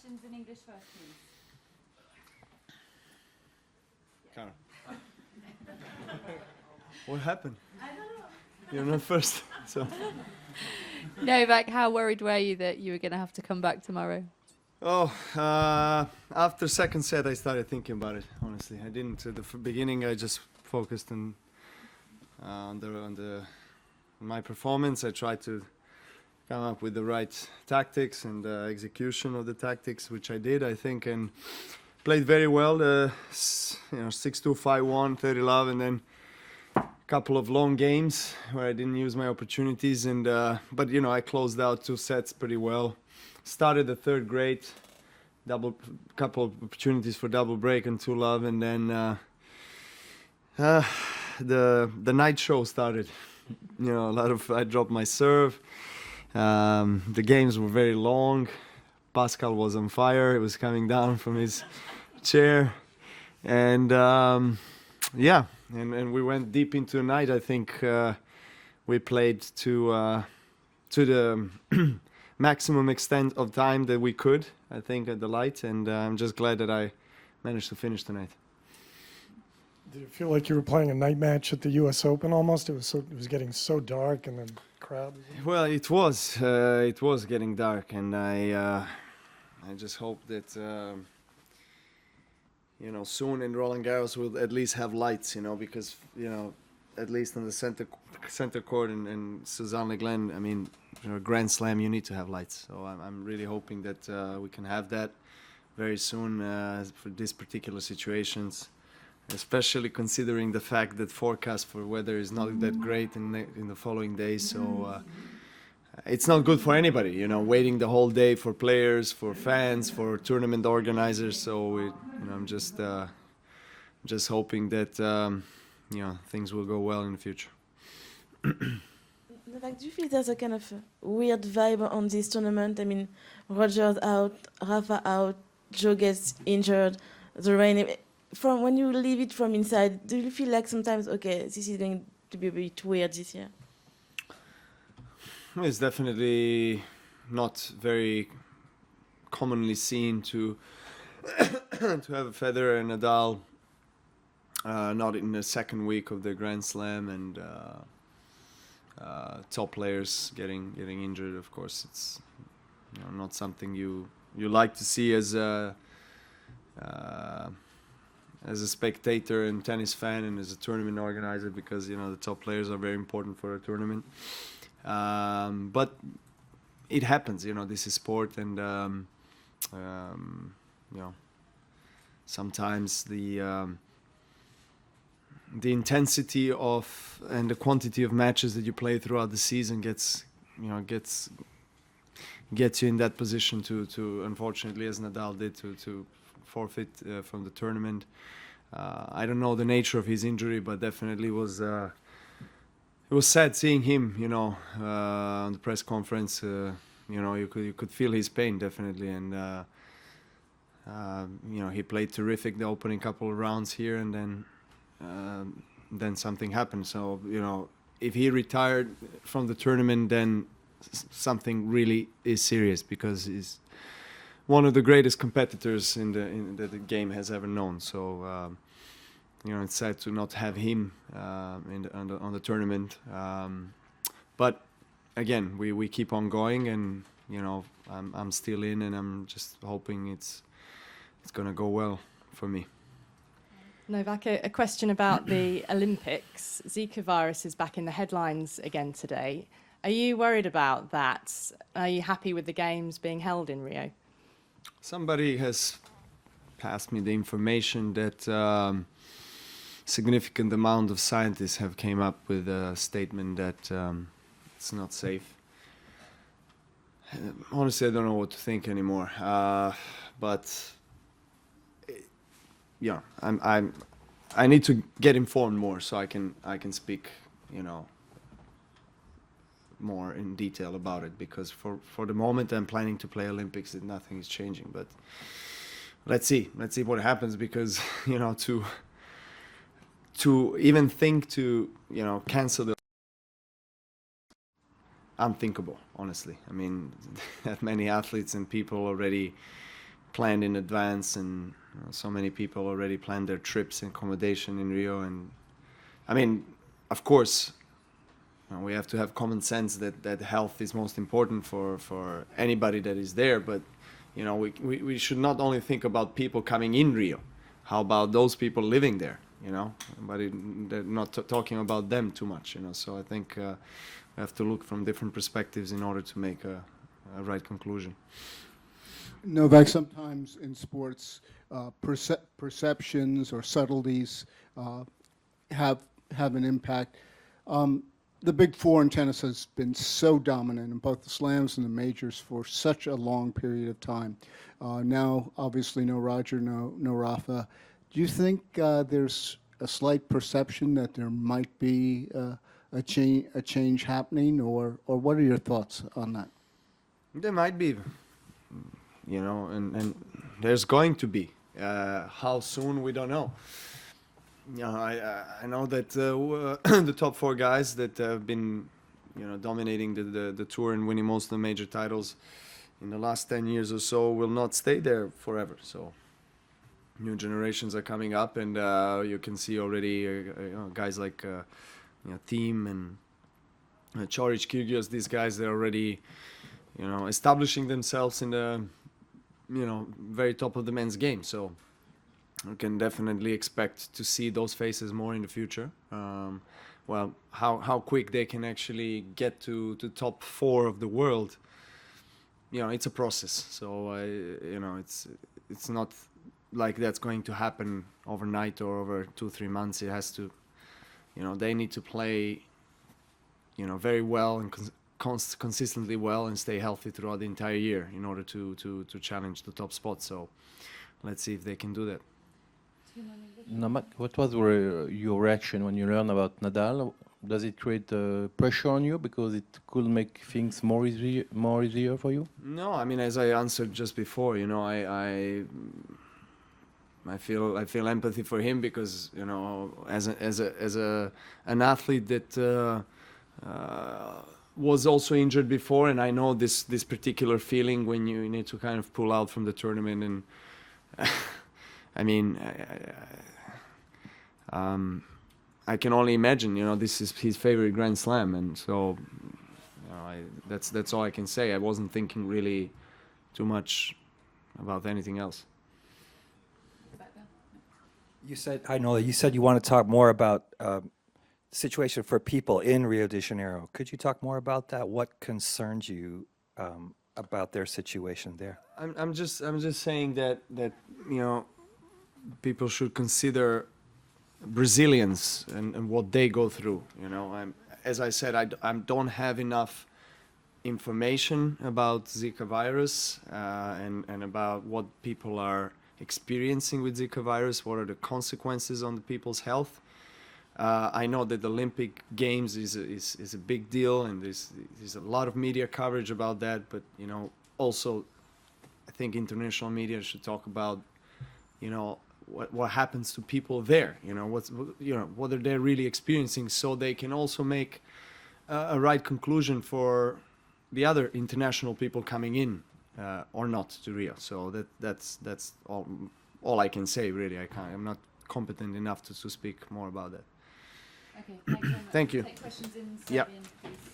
questions in English first, please. Karen. What happened? I don't know. You're not first. So. Novak, how worried were you that you were going to have to come back tomorrow? Oh, after second set, I started thinking about it. Honestly, I didn't. At the beginning, I just focused on my performance. I tried to come up with the right tactics and execution of the tactics, which I did, I think, and played very well. 6-2, 5-1, 30-love, and then a couple of long games where I didn't use my opportunities. And but I closed out 2 sets pretty well. Started the third great, couple of opportunities for double break and 2-love, and then the night show started. I dropped my serve. The games were very long. Pascal was on fire. He was coming down from his chair, and and we went deep into the night. I think we played to the maximum extent of time that we could, I think, at the light, and I'm just glad that I managed to finish tonight. Did it feel like you were playing a night match at the U.S. Open almost? It was getting so dark, and the crowd. Well, it was getting dark, and I just hope that soon in Roland Garros we'll at least have lights, because at least on the center court and Suzanne Le Glen, I mean, Grand Slam, you need to have lights. So I'm really hoping that we can have that very soon for these particular situations, especially considering the fact that forecast for weather is not that great in the following days. So it's not good for anybody, waiting the whole day for players, for fans, for tournament organizers. So I'm just hoping that things will go well in the future. Novak, do you feel there's a kind of weird vibe on this tournament? I mean, Roger's out, Rafa out, Joe gets injured, the rain. From when you leave it from inside, do you feel like sometimes, okay, this is going to be a bit weird this year? It's definitely not very commonly seen to have a Federer and Nadal not in the second week of the Grand Slam, and top players getting injured. Of course, it's not something you like to see as a spectator and tennis fan and as a tournament organizer, because the top players are very important for a tournament. But it happens. This is sport, and sometimes the intensity of and the quantity of matches that you play throughout the season gets you in that position to unfortunately, as Nadal did, to forfeit from the tournament. I don't know the nature of his injury, but definitely it was sad seeing him, on the press conference. You could feel his pain, definitely, and he played terrific the opening couple of rounds here, and then something happened. So if he retired from the tournament, then something really is serious, because he's one of the greatest competitors that the game has ever known. So it's sad to not have him on the tournament. But again, we keep on going, and I'm still in, and I'm just hoping it's going to go well for me. Novak, a question about the Olympics. Zika virus is back in the headlines again today. Are you worried about that? Are you happy with the games being held in Rio? Somebody has passed me the information that significant amount of scientists have came up with a statement that it's not safe. Honestly, I don't know what to think anymore. But I need to get informed more so I can speak, more in detail about it, because for the moment I'm planning to play Olympics and nothing is changing. But let's see what happens, because to even think to cancel the unthinkable, honestly. I mean, that many athletes and people already planned in advance, and so many people already planned their trips and accommodation in Rio. And I mean, of course, we have to have common sense that health is most important for anybody that is there. But we should not only think about people coming in Rio. How about those people living there? But they're not talking about them too much. So I think we have to look from different perspectives in order to make a right conclusion. Novak, sometimes in sports, perceptions or subtleties have an impact. The Big Four in tennis has been so dominant in both the slams and the majors for such a long period of time. Now, obviously, no Roger, no Rafa. Do you think there's a slight perception that there might be a change happening, or what are your thoughts on that? There might be, and there's going to be. How soon, we don't know. I know that the top four guys that have been, dominating the tour and winning most of the major titles in the last 10 years or so will not stay there forever. So new generations are coming up, and you can see already guys like Thiem and Choric, Kyrgios. These guys, they're already, establishing themselves in the, very top of the men's game. So we can definitely expect to see those faces more in the future. Well, how quick they can actually get to top four of the world, it's a process. So it's not like that's going to happen overnight or over 2-3 months. It has to, they need to play, very well and consistently well and stay healthy throughout the entire year in order to challenge the top spot. So let's see if they can do that. Novak, what was your reaction when you learned about Nadal? Does it create pressure on you because it could make things more easier for you? No, I mean, as I answered just before, I feel empathy for him because, as an athlete that was also injured before, and I know this particular feeling when you need to kind of pull out from the tournament. And I mean, I can only imagine, this is his favorite Grand Slam, and so that's all I can say. I wasn't thinking really too much about anything else. You said you want to talk more about situation for people in Rio de Janeiro. Could you talk more about that? What concerns you about their situation there? I'm just saying that people should consider Brazilians and what they go through. As I said, I don't have enough information about Zika virus and about what people are experiencing with Zika virus. What are the consequences on the people's health? I know that the Olympic Games is a big deal, and there's a lot of media coverage about that. But also, I think international media should talk about what happens to people there. What are they really experiencing, so they can also make a right conclusion for the other international people coming in or not to Rio. So that's all I can say, really. I'm not competent enough to speak more about that. Okay, thank you very much. Thank you. Take questions in Yeah. Serbian.